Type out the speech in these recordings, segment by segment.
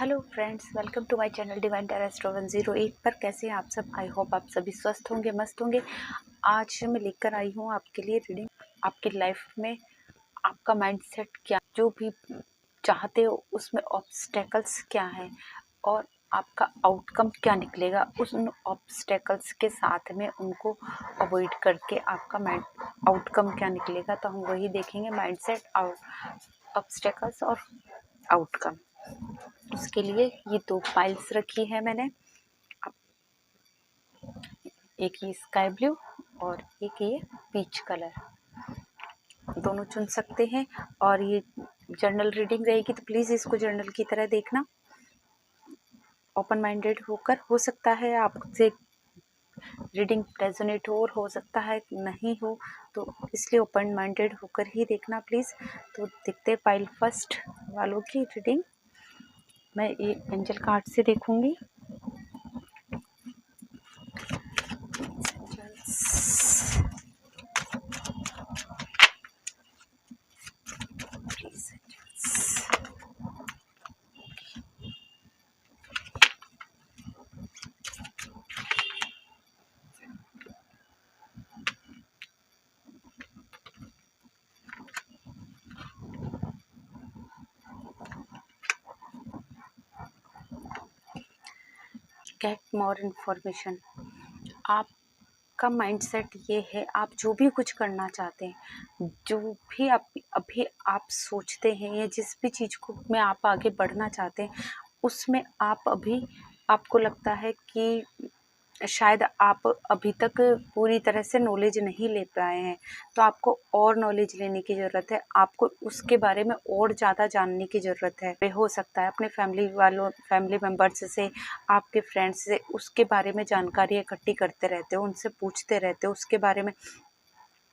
Hello friends, welcome to my channel divine Terrestro 108 पर। कैसे हैं आप सब? आई होप आप सभी स्वस्थ होंगे, मस्त होंगे। आज मैं लेकर आई हूँ आपके लिए रीडिंग। आपकी लाइफ में आपका माइंडसेट क्या, जो भी चाहते हो उसमें ऑब्स्टेकल्स क्या हैं और आपका आउटकम क्या निकलेगा। उन ऑब्स्टेकल्स के साथ में उनको अवॉइड करके आपका माइंड आउटकम क्या निकलेगा, तो हम वही देखेंगे। माइंडसेट और ऑब्स्टेकल्स और आउटकम। उसके लिए ये 2 फाइल्स रखी है मैंने। एक ये स्काई ब्लू और एक ये पीच कलर, दोनों चुन सकते हैं। और ये जर्नल रीडिंग रहेगी, तो प्लीज़ इसको जर्नल की तरह देखना, ओपन माइंडेड होकर। हो सकता है आपसे रीडिंग रेजोनेट हो सकता है नहीं हो, तो इसलिए ओपन माइंडेड होकर ही देखना प्लीज़। तो देखते फाइल फर्स्ट वालों की रीडिंग। मैं ये एंजल कार्ड से देखूंगी। Get more information. आपका माइंडसेट ये है, आप जो भी कुछ करना चाहते हैं, जो भी आप अभी आप सोचते हैं, या जिस भी चीज़ को में आप आगे बढ़ना चाहते हैं, उसमें आप अभी आपको लगता है कि शायद आप अभी तक पूरी तरह से नॉलेज नहीं ले पाए हैं, तो आपको और नॉलेज लेने की ज़रूरत है। आपको उसके बारे में और ज़्यादा जानने की ज़रूरत है। हो सकता है अपने फैमिली मेम्बर्स से, आपके फ्रेंड्स से उसके बारे में जानकारी इकट्ठी करते रहते हो, उनसे पूछते रहते हो उसके बारे में।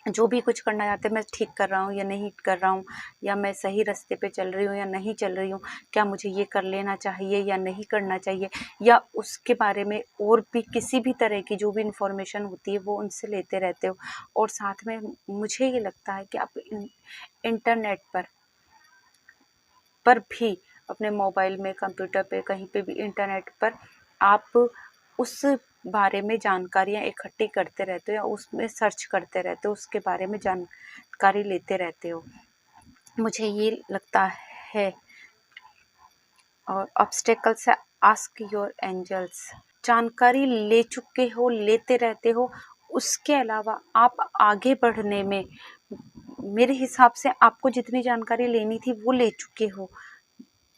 जो भी कुछ करना चाहते हैं, मैं ठीक कर रहा हूँ या नहीं कर रहा हूँ, या मैं सही रास्ते पे चल रही हूँ या नहीं चल रही हूँ, क्या मुझे ये कर लेना चाहिए या नहीं करना चाहिए, या उसके बारे में और भी किसी भी तरह की जो भी इंफॉर्मेशन होती है वो उनसे लेते रहते हो। और साथ में मुझे ये लगता है कि आप इंटरनेट पर भी, अपने मोबाइल में, कंप्यूटर पे, कहीं पे भी इंटरनेट पर आप उस बारे में जानकारियाँ इकट्ठी करते रहते हो या उसमें सर्च करते रहते हो, उसके बारे में जानकारी लेते रहते हो, मुझे ये लगता है। और ऑब्स्टेकल्स है, आस्क योर एंजल्स। जानकारी ले चुके हो, लेते रहते हो, उसके अलावा आप आगे बढ़ने में, मेरे हिसाब से आपको जितनी जानकारी लेनी थी वो ले चुके हो।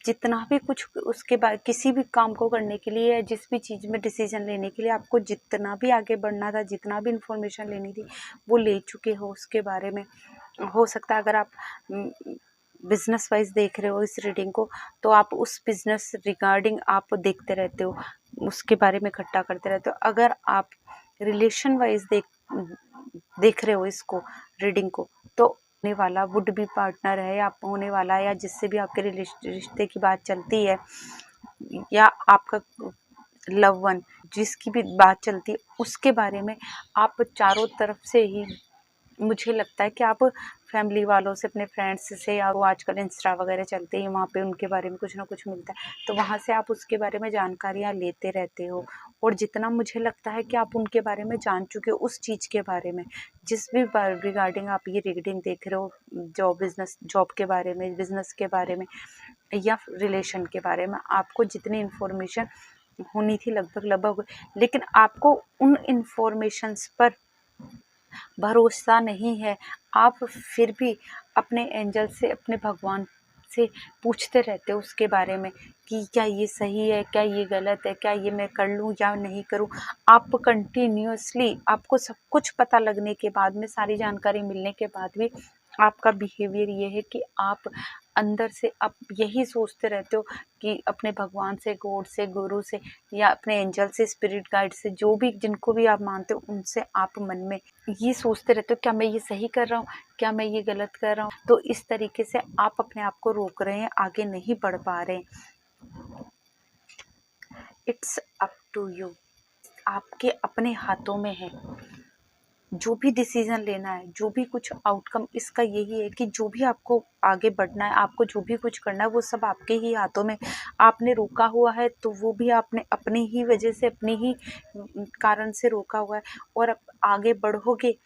जितना भी कुछ उसके बाद किसी भी काम को करने के लिए या जिस भी चीज़ में डिसीजन लेने के लिए आपको जितना भी आगे बढ़ना था, जितना भी इंफॉर्मेशन लेनी थी, वो ले चुके हो उसके बारे में। हो सकता है अगर आप बिजनेस वाइज देख रहे हो इस रीडिंग को, तो आप उस बिजनेस रिगार्डिंग आप देखते रहते हो, उसके बारे में इकट्ठा करते रहते हो। अगर आप रिलेशन वाइज देख रहे हो इसको, रीडिंग को, तो होने वाला वुड बी पार्टनर है, या होने वाला, या जिससे भी आपके रिश्ते की बात चलती है, या आपका लव वन जिसकी भी बात चलती है, उसके बारे में आप चारों तरफ से ही, मुझे लगता है कि आप फैमिली वालों से, अपने फ्रेंड्स से, या वो आजकल इंस्टा वगैरह चलते हैं, वहाँ पे उनके बारे में कुछ ना कुछ मिलता है, तो वहाँ से आप उसके बारे में जानकारियाँ लेते रहते हो। और जितना मुझे लगता है कि आप उनके बारे में जान चुके हो, उस चीज़ के बारे में, जिस भी रिगार्डिंग आप ये रीडिंग देख रहे हो, जॉब के बारे में, बिजनेस के बारे में, या रिलेशन के बारे में, आपको जितनी इन्फॉर्मेशन होनी थी लगभग, लेकिन आपको उन इन्फॉर्मेशंस पर भरोसा नहीं है। आप फिर भी अपने एंजल से, अपने भगवान से पूछते रहते हो उसके बारे में कि क्या ये सही है, क्या ये गलत है, क्या ये मैं कर लूँ या नहीं करूँ। आप कंटिन्यूअसली, आपको सब कुछ पता लगने के बाद में, सारी जानकारी मिलने के बाद भी आपका बिहेवियर ये है कि आप अंदर से आप यही सोचते रहते हो कि अपने भगवान से, गॉड से, गुरु से, या अपने एंजल से, स्पिरिट गाइड से, जो भी जिनको भी आप मानते हो, उनसे आप मन में ये सोचते रहते हो, क्या मैं ये सही कर रहा हूँ, क्या मैं ये गलत कर रहा हूँ। तो इस तरीके से आप अपने आप को रोक रहे हैं, आगे नहीं बढ़ पा रहे। इट्स अप टू यू, आपके अपने हाथों में है। जो भी डिसीजन लेना है, जो भी कुछ आउटकम इसका यही है कि जो भी आपको आगे बढ़ना है, आपको जो भी कुछ करना है वो सब आपके ही हाथों में। आपने रोका हुआ है तो वो भी आपने अपनी ही वजह से, अपनी ही कारण से रोका हुआ है, और अब आगे बढ़ोगे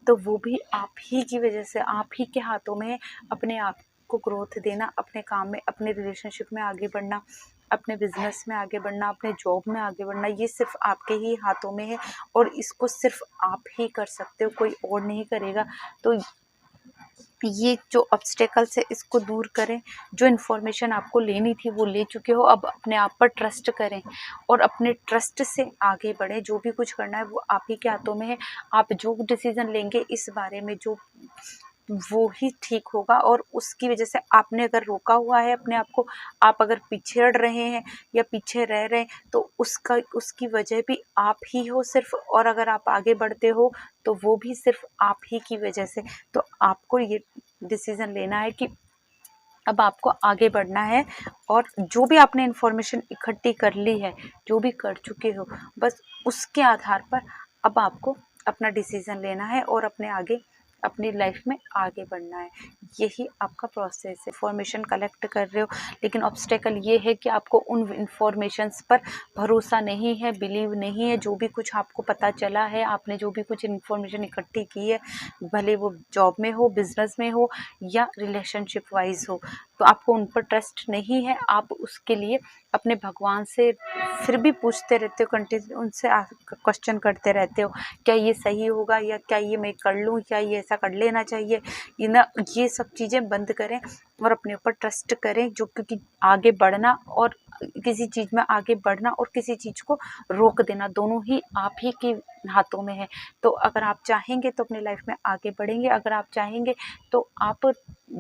तो वो भी आप ही की वजह से, आप ही के हाथों में है। अपने आप को ग्रोथ देना, अपने काम में, अपने रिलेशनशिप में आगे बढ़ना, अपने बिजनेस में आगे बढ़ना, अपने जॉब में आगे बढ़ना, ये सिर्फ आपके ही हाथों में है और इसको सिर्फ आप ही कर सकते हो, कोई और नहीं करेगा। तो ये जो ऑब्स्टेकल्स है इसको दूर करें। जो इन्फॉर्मेशन आपको लेनी थी वो ले चुके हो, अब अपने आप पर ट्रस्ट करें और अपने ट्रस्ट से आगे बढ़ें। जो भी कुछ करना है वो आप ही के हाथों में है। आप जो डिसीजन लेंगे इस बारे में, जो वो ही ठीक होगा। और उसकी वजह से आपने अगर रोका हुआ है अपने आप को, आप अगर पीछे हट रहे हैं या पीछे रह रहे हैं, तो उसकी वजह भी आप ही हो सिर्फ। और अगर आप आगे बढ़ते हो तो वो भी सिर्फ आप ही की वजह से। तो आपको ये डिसीजन लेना है कि अब आपको आगे बढ़ना है, और जो भी आपने इन्फॉर्मेशन इकट्ठी कर ली है, जो भी कर चुके हो, बस उसके आधार पर अब आपको अपना डिसीजन लेना है और अपनी लाइफ में आगे बढ़ना है। यही आपका प्रोसेस है। इन्फॉर्मेशन कलेक्ट कर रहे हो, लेकिन ऑब्स्टेकल ये है कि आपको उन इन्फॉर्मेशंस पर भरोसा नहीं है, बिलीव नहीं है। जो भी कुछ आपको पता चला है, आपने जो भी कुछ इन्फॉर्मेशन इकट्ठी की है, भले वो जॉब में हो, बिजनेस में हो या रिलेशनशिप वाइज हो, तो आपको उन पर ट्रस्ट नहीं है। आप उसके लिए अपने भगवान से फिर भी पूछते रहते हो, कंटिन्यू उनसे क्वेश्चन करते रहते हो, क्या ये सही होगा, या क्या ये मैं कर लूँ, क्या ये ऐसा कर लेना चाहिए। ये सब चीज़ें बंद करें और अपने ऊपर ट्रस्ट करें। जो क्योंकि आगे बढ़ना और किसी चीज़ में आगे बढ़ना और किसी चीज़ को रोक देना, दोनों ही आप ही के हाथों में है। तो अगर आप चाहेंगे तो अपनी लाइफ में आगे बढ़ेंगे, अगर आप चाहेंगे तो आप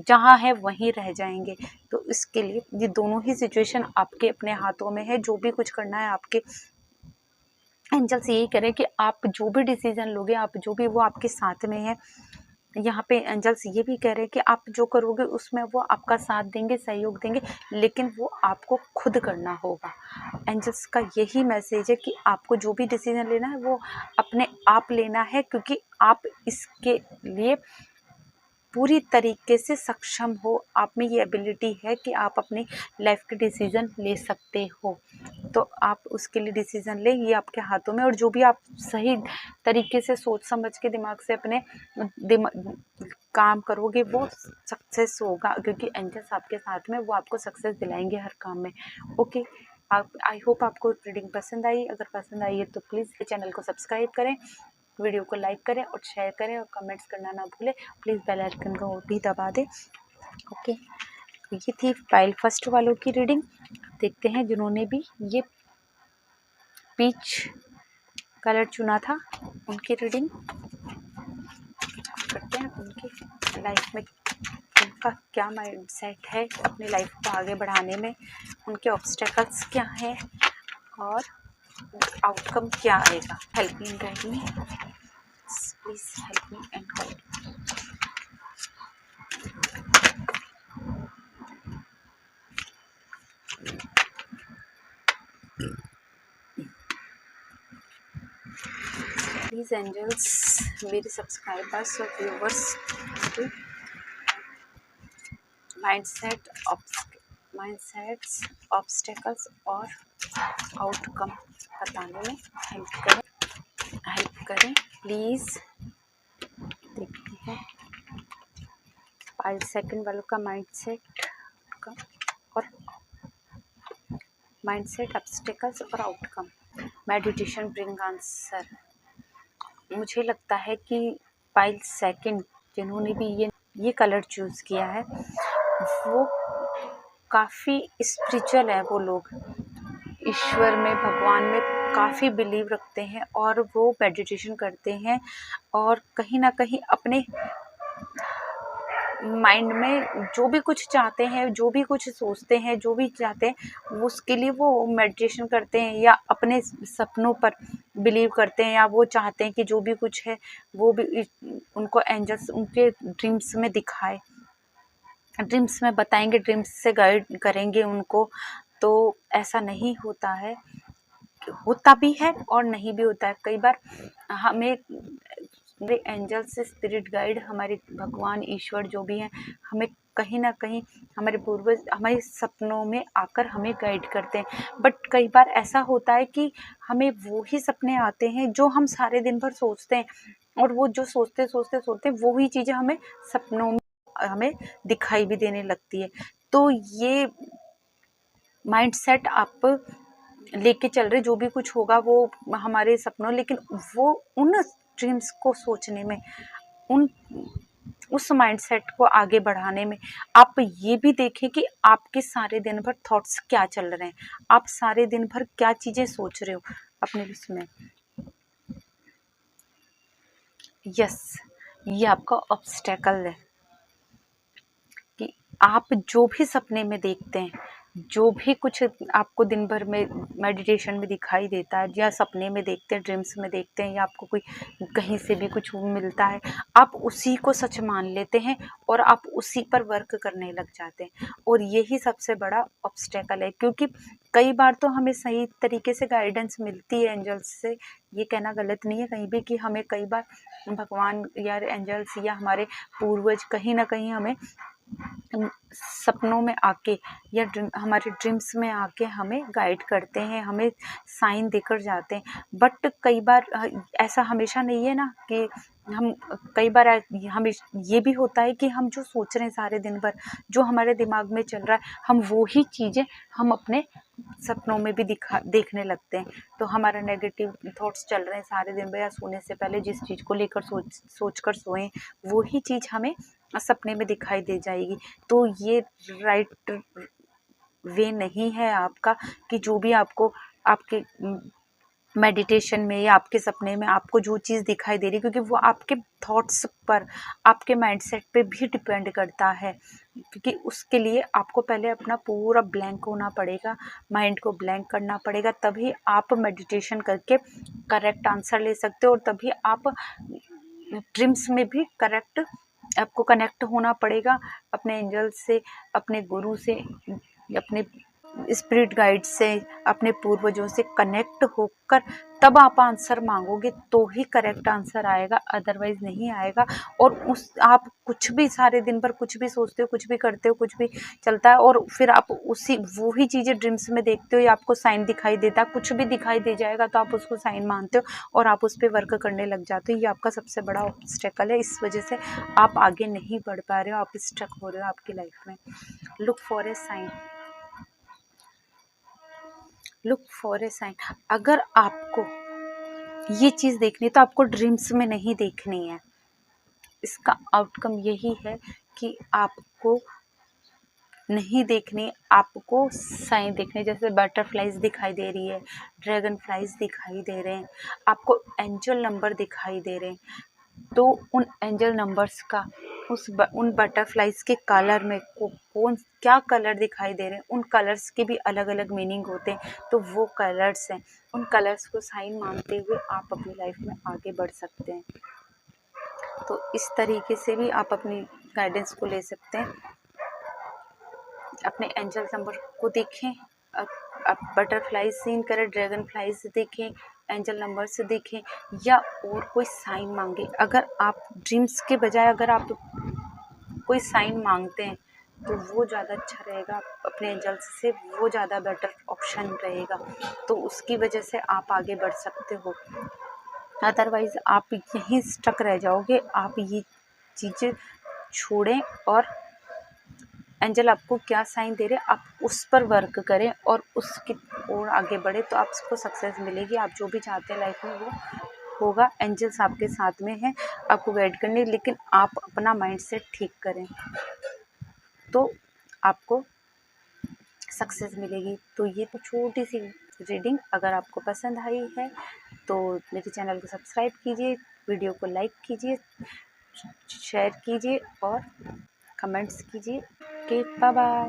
जहाँ है वहीं रह जाएंगे। तो इसके लिए ये दोनों ही सिचुएशन आपके अपने हाथों में है। जो भी कुछ करना है, आपके एंजल्स यही करें कि आप जो भी डिसीजन लोगे, आप जो भी, वो आपके साथ में है। यहाँ पे एंजल्स ये भी कह रहे हैं कि आप जो करोगे उसमें वो आपका साथ देंगे, सहयोग देंगे, लेकिन वो आपको खुद करना होगा। एंजल्स का यही मैसेज है कि आपको जो भी डिसीजन लेना है वो अपने आप लेना है, क्योंकि आप इसके लिए पूरी तरीके से सक्षम हो। आप में ये एबिलिटी है कि आप अपनी लाइफ के डिसीज़न ले सकते हो। तो आप उसके लिए डिसीज़न लें, ये आपके हाथों में। और जो भी आप सही तरीके से सोच समझ के दिमाग से अपने काम करोगे वो सक्सेस होगा, क्योंकि एंजल्स आपके साथ में, वो आपको सक्सेस दिलाएंगे हर काम में। ओके, आप, आई होप आपको रीडिंग पसंद आई। अगर पसंद आई है तो प्लीज़ चैनल को सब्सक्राइब करें, वीडियो को लाइक करें और शेयर करें, और कमेंट्स करना ना भूलें। प्लीज़ बेल आइकन को भी दबा दें। ओके, ये थी पाइल फर्स्ट वालों की रीडिंग। देखते हैं जिन्होंने भी ये पीच कलर चुना था उनकी रीडिंग करते हैं। उनकी लाइफ में उनका क्या माइंडसेट है अपनी लाइफ को आगे बढ़ाने में, उनके ऑब्स्टेकल्स क्या हैं और आउटकम क्या आएगा। Help me, guide me, please help me and guide. Please angels, मेरे सब्सक्राइबर्स और व्यूवर्स के माइंडसेट्स, ऑब्स्टेकल्स और आउटकम बताने में हेल्प करें प्लीज़। देखते हैं पाइल सेकंड वालों का माइंडसेट और ऑब्स्टेकल्स और आउटकम। Meditation bring answer. मुझे लगता है कि पाइल सेकंड जिन्होंने भी ये कलर चूज़ किया है वो काफ़ी स्पिरिचुअल है। वो लोग ईश्वर में, भगवान में काफ़ी बिलीव रखते हैं और वो मेडिटेशन करते हैं, और कहीं ना कहीं अपने माइंड में जो भी कुछ चाहते हैं, जो भी कुछ सोचते हैं, जो भी चाहते हैं उसके लिए वो मेडिटेशन करते हैं, या अपने सपनों पर बिलीव करते हैं, या वो चाहते हैं कि जो भी कुछ है वो भी उनको एंजल्स उनके ड्रीम्स में दिखाए, ड्रीम्स में बताएंगे, ड्रीम्स से गाइड करेंगे उनको। तो ऐसा नहीं होता है, होता भी है और नहीं भी होता है। कई बार हमें मेरे एंजल्स स्पिरिट गाइड हमारे भगवान ईश्वर जो भी हैं हमें कहीं ना कहीं हमारे पूर्वज हमारे सपनों में आकर हमें गाइड करते हैं। बट कई बार ऐसा होता है कि हमें वो ही सपने आते हैं जो हम सारे दिन भर सोचते हैं, और वो जो सोचते सोचते सोचते वो ही चीज़ें हमें सपनों में हमें दिखाई भी देने लगती है। तो ये माइंडसेट आप लेके चल रहे, जो भी कुछ होगा वो हमारे सपनों, लेकिन वो उन ड्रीम्स को सोचने में, उन उस माइंडसेट को आगे बढ़ाने में आप ये भी देखें कि आपके सारे दिन भर थॉट्स क्या चल रहे हैं, आप सारे दिन भर क्या चीज़ें सोच रहे हो अपने उसमें। यस, ये आपका ऑब्स्टेकल है कि आप जो भी सपने में देखते हैं, जो भी कुछ आपको दिन भर में मेडिटेशन में दिखाई देता है या सपने में देखते हैं, ड्रीम्स में देखते हैं, या आपको कोई कहीं से भी कुछ मिलता है, आप उसी को सच मान लेते हैं और आप उसी पर वर्क करने लग जाते हैं। और यही सबसे बड़ा ऑब्स्टेकल है, क्योंकि कई बार तो हमें सही तरीके से गाइडेंस मिलती है एंजल्स से, ये कहना गलत नहीं है कहीं भी कि हमें कई बार भगवान या एंजल्स या हमारे पूर्वज कहीं ना कहीं हमें सपनों में आके या हमारे ड्रीम्स में आके हमें गाइड करते हैं, हमें साइन देकर जाते हैं। बट कई बार ऐसा हमेशा नहीं है ना कि हम, कई बार हमें ये भी होता है कि हम जो सोच रहे हैं सारे दिन भर, जो हमारे दिमाग में चल रहा है, हम वो ही चीज़ें हम अपने सपनों में भी देखने लगते हैं। तो हमारा नेगेटिव थॉट्स चल रहे हैं सारे दिन भर, या सोने से पहले जिस चीज़ को लेकर सोच कर सोएं, वो ही चीज़ हमें सपने में दिखाई दे जाएगी। तो ये राइट वे नहीं है आपका कि जो भी आपको आपके मेडिटेशन में या आपके सपने में आपको जो चीज़ दिखाई दे रही है, क्योंकि वो आपके थॉट्स पर, आपके माइंडसेट पे भी डिपेंड करता है। क्योंकि उसके लिए आपको पहले अपना पूरा ब्लैंक होना पड़ेगा, माइंड को ब्लैंक करना पड़ेगा, तभी आप मेडिटेशन करके करेक्ट आंसर ले सकते हो, और तभी आप ड्रीम्स में भी करेक्ट आपको कनेक्ट होना पड़ेगा अपने एंजल से, अपने गुरु से, अपने स्पिरिट गाइड से, अपने पूर्वजों से कनेक्ट होकर तब आप आंसर मांगोगे तो ही करेक्ट आंसर आएगा, अदरवाइज नहीं आएगा। और उस आप कुछ भी सारे दिन भर कुछ भी सोचते हो, कुछ भी करते हो, कुछ भी चलता है, और फिर आप उसी वो ही चीज़ें ड्रीम्स में देखते हो या आपको साइन दिखाई देता है, कुछ भी दिखाई दे जाएगा तो आप उसको साइन मानते हो और आप उस पर वर्क करने लग जाते हो। ये आपका सबसे बड़ा ऑब्स्टेकल है, इस वजह से आप आगे नहीं बढ़ पा रहे हो, आप स्टक हो रहे हो आपकी लाइफ में। Look for a sign, look for a sign. अगर आपको ये चीज़ देखनी है तो आपको ड्रीम्स में नहीं देखनी है। इसका आउटकम यही है कि आपको नहीं देखनी, आपको साइन देखने, जैसे बटरफ्लाइज दिखाई दे रही है, ड्रैगन फ्लाइज दिखाई दे रहे हैं, आपको एंजल नंबर दिखाई दे रहे हैं, तो उन एंजल नंबर्स का उन बटरफ्लाइज के कलर में कौन क्या कलर दिखाई दे रहे हैं, उन कलर्स के भी अलग अलग मीनिंग होते हैं। तो वो कलर्स हैं, उन कलर्स को साइन मानते हुए आप अपनी लाइफ में आगे बढ़ सकते हैं। तो इस तरीके से भी आप अपनी गाइडेंस को ले सकते हैं। अपने एंजल नंबर को देखें, आप बटरफ्लाइज सीन करें, ड्रैगन फ्लाइज देखें, एंजल नंबर से देखें, या और कोई साइन मांगे। अगर आप ड्रीम्स के बजाय अगर आप कोई साइन मांगते हैं तो वो ज़्यादा अच्छा रहेगा, अपने एंजल्स से वो ज़्यादा बेटर ऑप्शन रहेगा, तो उसकी वजह से आप आगे बढ़ सकते हो। अदरवाइज़ आप यहीं स्टक रह जाओगे। आप ये चीज़ें छोड़ें और एंजल आपको क्या साइन दे रहे हैं आप उस पर वर्क करें और उसकी ओर आगे बढ़े, तो आपको सक्सेस मिलेगी। आप जो भी चाहते हैं लाइफ में वो होगा। एंजल्स आपके साथ में हैं आपको गाइड करने, लेकिन आप अपना माइंडसेट ठीक करें तो आपको सक्सेस मिलेगी। तो ये तो छोटी सी रीडिंग, अगर आपको पसंद आई है तो मेरे चैनल को सब्सक्राइब कीजिए, वीडियो को लाइक कीजिए, शेयर कीजिए और कमेंट्स कीजिए। Okay, bye bye.